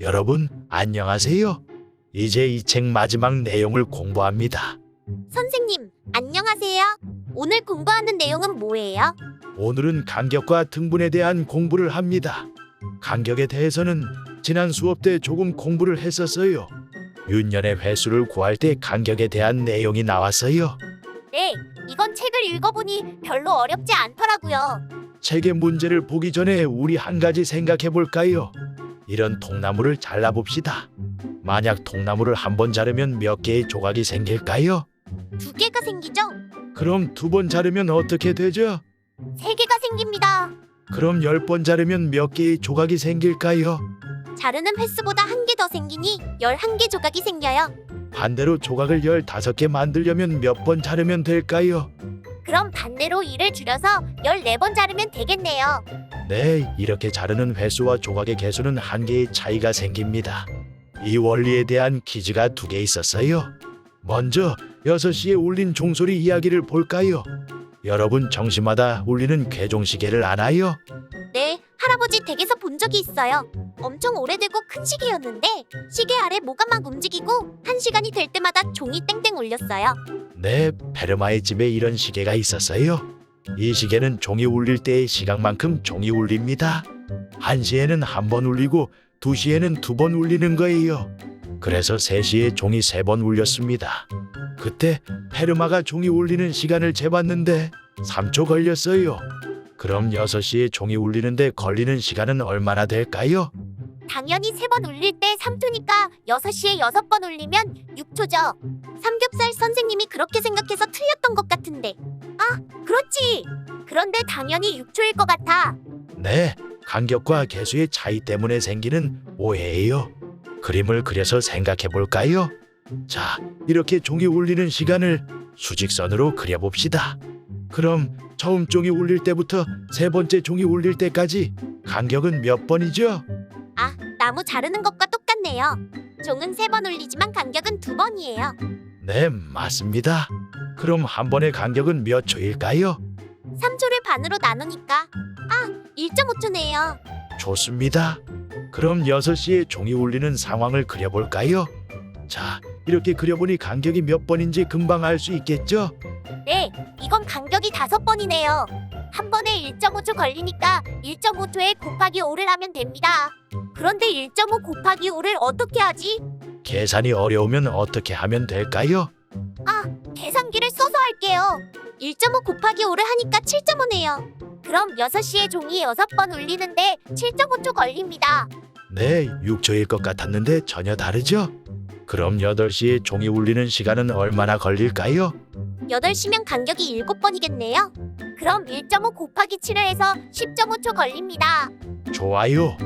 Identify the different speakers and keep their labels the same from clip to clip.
Speaker 1: 여러분, 안녕하세요. 이제 이 책 마지막 내용을 공부합니다.
Speaker 2: 선생님, 안녕하세요. 오늘 공부하는 내용은 뭐예요?
Speaker 1: 오늘은 간격과 등분에 대한 공부를 합니다. 간격에 대해서는 지난 수업 때 조금 공부를 했었어요. 윤년의 횟수를 구할 때 간격에 대한 내용이 나왔어요.
Speaker 2: 네, 이건 책을 읽어보니 별로 어렵지 않더라고요.
Speaker 1: 책의 문제를 보기 전에 우리 한 가지 생각해 볼까요? 이런 통나무를 잘라봅시다. 만약 통나무를 한 번 자르면 몇 개의 조각이 생길까요?
Speaker 2: 2개가 생기죠?
Speaker 1: 그럼 2번 자르면 어떻게 되죠?
Speaker 2: 3개가 생깁니다.
Speaker 1: 그럼 10번 자르면 몇 개의 조각이 생길까요?
Speaker 2: 자르는 횟수보다 1개 더 생기니 11개 조각이 생겨요.
Speaker 1: 반대로 조각을 15개 만들려면 몇 번 자르면 될까요?
Speaker 2: 그럼 반대로 2를 줄여서 14번 자르면 되겠네요.
Speaker 1: 네, 이렇게 자르는 횟수와 조각의 개수는 1개의 차이가 생깁니다. 이 원리에 대한 퀴즈가 2개 있었어요. 먼저 6시에 울린 종소리 이야기를 볼까요? 여러분 정시마다 울리는 괴종시계를 아나요?
Speaker 2: 네, 할아버지 댁에서 본 적이 있어요. 엄청 오래되고 큰 시계였는데 시계 아래 뭐가 막 움직이고 1시간이 될 때마다 종이 땡땡 울렸어요.
Speaker 1: 네, 페르마의 집에 이런 시계가 있었어요. 이 시계는 종이 울릴 때의 시각만큼 종이 울립니다. 1시에는 한 번 울리고 2시에는 2번 울리는 거예요. 그래서 3시에 종이 3번 울렸습니다. 그때 페르마가 종이 울리는 시간을 재봤는데 3초 걸렸어요. 그럼 6시에 종이 울리는데 걸리는 시간은 얼마나 될까요?
Speaker 2: 당연히 3번 울릴 때 3초니까 6시에 6번 울리면 6초죠. 삼겹살 선생님이 그렇게 생각해서 틀렸던 것 같은데. 아, 그렇지. 그런데 당연히 6초일 것 같아.
Speaker 1: 네, 간격과 개수의 차이 때문에 생기는 오해예요. 그림을 그려서 생각해 볼까요? 자, 이렇게 종이 울리는 시간을 수직선으로 그려봅시다. 그럼 처음 종이 울릴 때부터 3번째 종이 울릴 때까지 간격은 몇 번이죠?
Speaker 2: 아, 나무 자르는 것과 똑같네요. 종은 3번 울리지만 간격은 2번이에요.
Speaker 1: 네, 맞습니다. 그럼 한 번의 간격은 몇 초일까요?
Speaker 2: 3초를 반으로 나누니까 1.5초네요.
Speaker 1: 좋습니다. 그럼 6시에 종이 울리는 상황을 그려볼까요? 자, 이렇게 그려보니 간격이 몇 번인지 금방 알 수 있겠죠?
Speaker 2: 네, 이건 간격이 5번이네요. 한 번에 1.5초 걸리니까 1.5초에 곱하기 5를 하면 됩니다. 그런데 1.5 곱하기 5를 어떻게 하지?
Speaker 1: 계산이 어려우면 어떻게 하면 될까요?
Speaker 2: 계산기를 써서 할게요. 1.5 곱하기 5를 하니까 7.5네요. 그럼 6시에 종이 6번 울리는데 7.5초 걸립니다.
Speaker 1: 네, 6초일 것 같았는데 전혀 다르죠? 그럼 8시에 종이 울리는 시간은 얼마나 걸릴까요?
Speaker 2: 8시면 간격이 7번이겠네요. 그럼 1.5 곱하기 7을 해서 10.5초 걸립니다.
Speaker 1: 좋아요.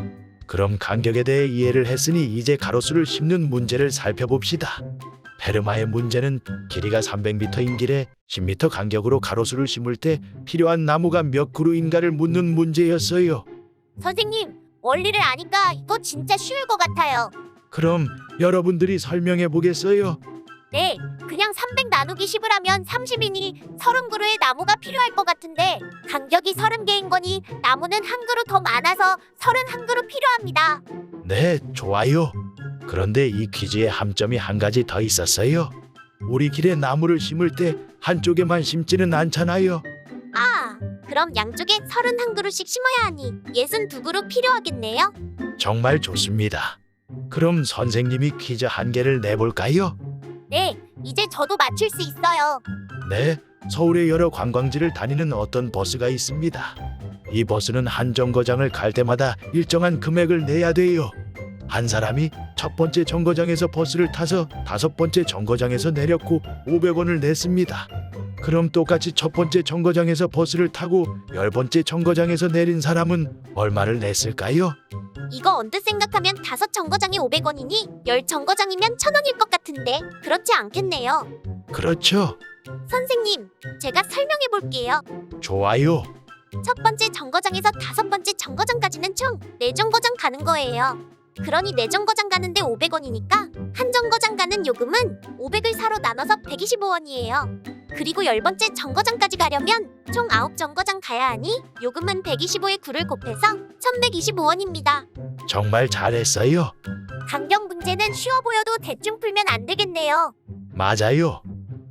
Speaker 1: 그럼 간격에 대해 이해를 했으니 이제 가로수를 심는 문제를 살펴봅시다. 페르마의 문제는 길이가 300m인 길에 10m 간격으로 가로수를 심을 때 필요한 나무가 몇 그루인가를 묻는 문제였어요.
Speaker 2: 선생님, 원리를 아니까 이거 진짜 쉬울 것 같아요.
Speaker 1: 그럼 여러분들이 설명해 보겠어요?
Speaker 2: 네, 그냥 300 나누기 10을 하면 30이니 30그루의 나무가 필요할 것 같은데 간격이 30개인 거니 나무는 한 그루 더 많아서 31그루 필요합니다.
Speaker 1: 네, 좋아요. 그런데 이 퀴즈에 함점이 한 가지 더 있었어요. 우리 길에 나무를 심을 때 한쪽에만 심지는 않잖아요.
Speaker 2: 그럼 양쪽에 31그루씩 심어야 하니 62그루 필요하겠네요.
Speaker 1: 정말 좋습니다. 그럼 선생님이 퀴즈 한 개를 내볼까요?
Speaker 2: 네, 이제 저도 맞출 수 있어요.
Speaker 1: 네, 서울의 여러 관광지를 다니는 어떤 버스가 있습니다. 이 버스는 한 정거장을 갈 때마다 일정한 금액을 내야 돼요. 한 사람이 첫 번째 정거장에서 버스를 타서 5번째 정거장에서 내렸고 500원을 냈습니다. 그럼 똑같이 첫 번째 정거장에서 버스를 타고 10번째 정거장에서 내린 사람은 얼마를 냈을까요?
Speaker 2: 이거 언뜻 생각하면 5정거장이 500원이니 10정거장이면 1000원일 것 같은데 그렇지 않겠네요.
Speaker 1: 그렇죠.
Speaker 2: 선생님, 제가 설명해 볼게요.
Speaker 1: 좋아요.
Speaker 2: 첫 번째 정거장에서 5번째 정거장까지는 총 4정거장 가는 거예요. 그러니 네 정거장 가는데 500원이니까 한 정거장 가는 요금은 500을 4로 나눠서 125원이에요. 그리고 10번째 정거장까지 가려면 총 9정거장 가야 하니 요금은 125에 9를 곱해서 1125원입니다.
Speaker 1: 정말 잘했어요.
Speaker 2: 강경 문제는 쉬워 보여도 대충 풀면 안 되겠네요.
Speaker 1: 맞아요.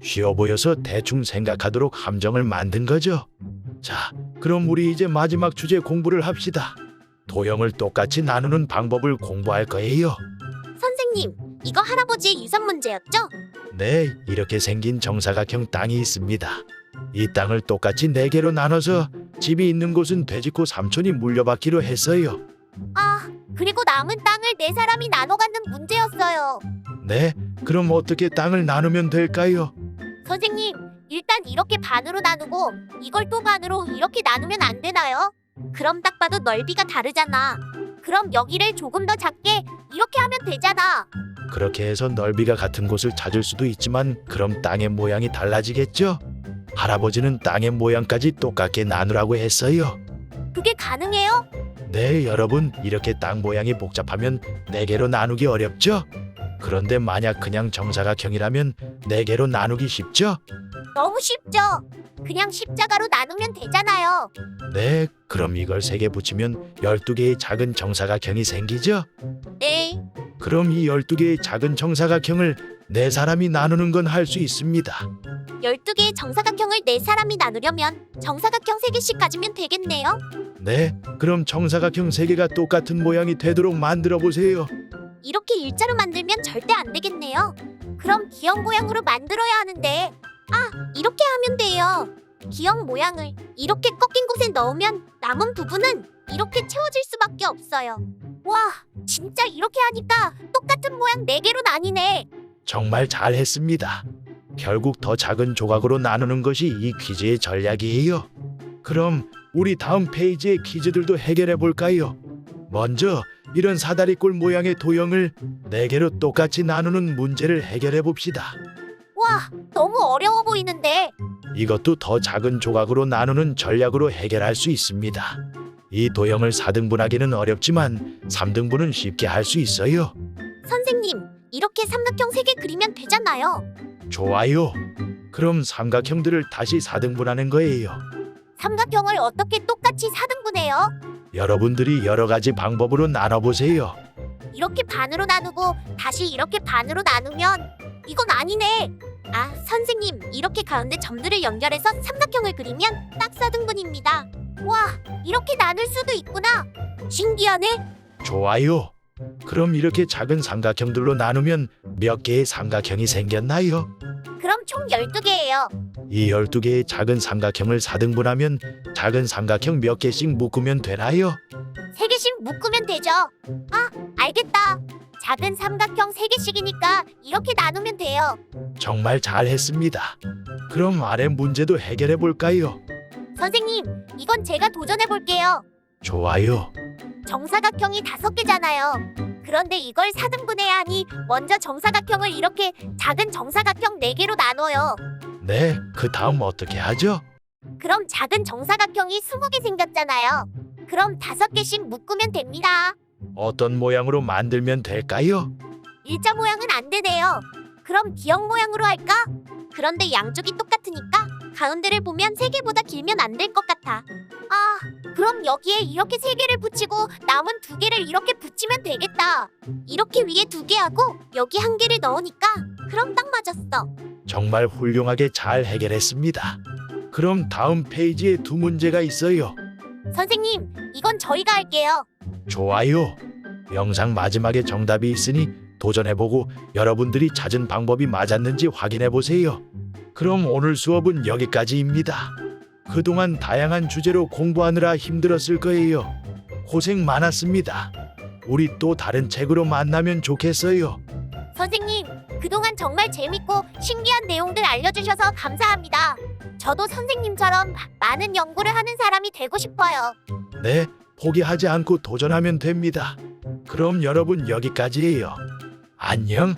Speaker 1: 쉬워 보여서 대충 생각하도록 함정을 만든 거죠. 자, 그럼 우리 이제 마지막 주제 공부를 합시다. 도형을 똑같이 나누는 방법을 공부할 거예요.
Speaker 2: 선생님, 이거 할아버지의 유산 문제였죠?
Speaker 1: 네, 이렇게 생긴 정사각형 땅이 있습니다. 이 땅을 똑같이 4개로 나눠서 집이 있는 곳은 돼지코 삼촌이 물려받기로 했어요.
Speaker 2: 아, 그리고 남은 땅을 네 사람이 나눠 갖는 문제였어요.
Speaker 1: 네, 그럼 어떻게 땅을 나누면 될까요?
Speaker 2: 선생님, 일단 이렇게 반으로 나누고 이걸 또 반으로 이렇게 나누면 안 되나요? 그럼 딱 봐도 넓이가 다르잖아. 그럼 여기를 조금 더 작게 이렇게 하면 되잖아.
Speaker 1: 그렇게 해서 넓이가 같은 곳을 찾을 수도 있지만 그럼 땅의 모양이 달라지겠죠? 할아버지는 땅의 모양까지 똑같게 나누라고 했어요.
Speaker 2: 그게 가능해요?
Speaker 1: 네, 여러분, 이렇게 땅 모양이 복잡하면 4개로 나누기 어렵죠? 그런데 만약 그냥 정사각형이라면 4개로 나누기 쉽죠?
Speaker 2: 너무 쉽죠? 그냥 십자가로 나누면 되잖아요.
Speaker 1: 네, 그럼 이걸 3개 붙이면 12개의 작은 정사각형이 생기죠?
Speaker 2: 네.
Speaker 1: 그럼 이 12개의 작은 정사각형을 4사람이 나누는 건 할 수 있습니다.
Speaker 2: 12개의 정사각형을 네 사람이 나누려면 정사각형 3개씩 가지면 되겠네요.
Speaker 1: 네, 그럼 정사각형 3개가 똑같은 모양이 되도록 만들어 보세요.
Speaker 2: 이렇게 일자로 만들면 절대 안 되겠네요. 그럼 기역 모양으로 만들어야 하는데, 이렇게 하면 돼요. 기역 모양을 이렇게 꺾인 곳에 넣으면 남은 부분은 이렇게 채워질 수밖에 없어요. 와, 진짜 이렇게 하니까 똑같은 모양 4개로 나뉘네.
Speaker 1: 정말 잘했습니다. 결국 더 작은 조각으로 나누는 것이 이 퀴즈의 전략이에요. 그럼 우리 다음 페이지의 퀴즈들도 해결해 볼까요? 먼저 이런 사다리꼴 모양의 도형을 4개로 똑같이 나누는 문제를 해결해 봅시다.
Speaker 2: 와, 너무 어려워 보이는데.
Speaker 1: 이것도 더 작은 조각으로 나누는 전략으로 해결할 수 있습니다. 이 도형을 4등분하기는 어렵지만 3등분은 쉽게 할 수 있어요.
Speaker 2: 선생님, 이렇게 삼각형 3개 그리면 되잖아요.
Speaker 1: 좋아요. 그럼 삼각형들을 다시 4등분하는 거예요.
Speaker 2: 삼각형을 어떻게 똑같이 4등분해요?
Speaker 1: 여러분들이 여러 가지 방법으로 나눠보세요.
Speaker 2: 이렇게 반으로 나누고 다시 이렇게 반으로 나누면 이건 아니네. 아, 선생님, 이렇게 가운데 점들을 연결해서 삼각형을 그리면 딱 4등분입니다. 와, 이렇게 나눌 수도 있구나. 신기하네.
Speaker 1: 좋아요. 그럼 이렇게 작은 삼각형들로 나누면 몇 개의 삼각형이 생겼나요?
Speaker 2: 그럼 총 12개예요.
Speaker 1: 이 12개의 작은 삼각형을 4등분하면 작은 삼각형 몇 개씩 묶으면 되나요?
Speaker 2: 3개씩 묶으면 되죠. 아, 알겠다. 작은 삼각형 3개씩이니까 이렇게 나누면 돼요.
Speaker 1: 정말 잘했습니다. 그럼 아래 문제도 해결해 볼까요?
Speaker 2: 선생님, 이건 제가 도전해 볼게요.
Speaker 1: 좋아요.
Speaker 2: 정사각형이 5개잖아요. 그런데 이걸 4등분해야 하니 먼저 정사각형을 이렇게 작은 정사각형 4개로 나눠요.
Speaker 1: 네, 그 다음 어떻게 하죠?
Speaker 2: 그럼 작은 정사각형이 20개 생겼잖아요. 그럼 5개씩 묶으면 됩니다.
Speaker 1: 어떤 모양으로 만들면 될까요?
Speaker 2: 일자 모양은 안 되네요. 그럼 기역 모양으로 할까? 그런데 양쪽이 똑같으니까 가운데를 보면 3개보다 길면 안 될 것 같아. 아, 그럼 여기에 이렇게 3개를 붙이고 남은 2개를 이렇게 붙이면 되겠다. 이렇게 위에 2개 하고 여기 1개를 넣으니까 그럼 딱 맞았어.
Speaker 1: 정말 훌륭하게 잘 해결했습니다. 그럼 다음 페이지에 2 문제가 있어요.
Speaker 2: 선생님, 이건 저희가 할게요.
Speaker 1: 좋아요. 영상 마지막에 정답이 있으니 도전해보고 여러분들이 찾은 방법이 맞았는지 확인해보세요. 그럼 오늘 수업은 여기까지입니다. 그동안 다양한 주제로 공부하느라 힘들었을 거예요. 고생 많았습니다. 우리 또 다른 책으로 만나면 좋겠어요.
Speaker 2: 선생님, 그동안 정말 재밌고 신기한 내용들 알려주셔서 감사합니다. 저도 선생님처럼 많은 연구를 하는 사람이 되고 싶어요.
Speaker 1: 네, 포기하지 않고 도전하면 됩니다. 그럼 여러분 여기까지예요. 안녕.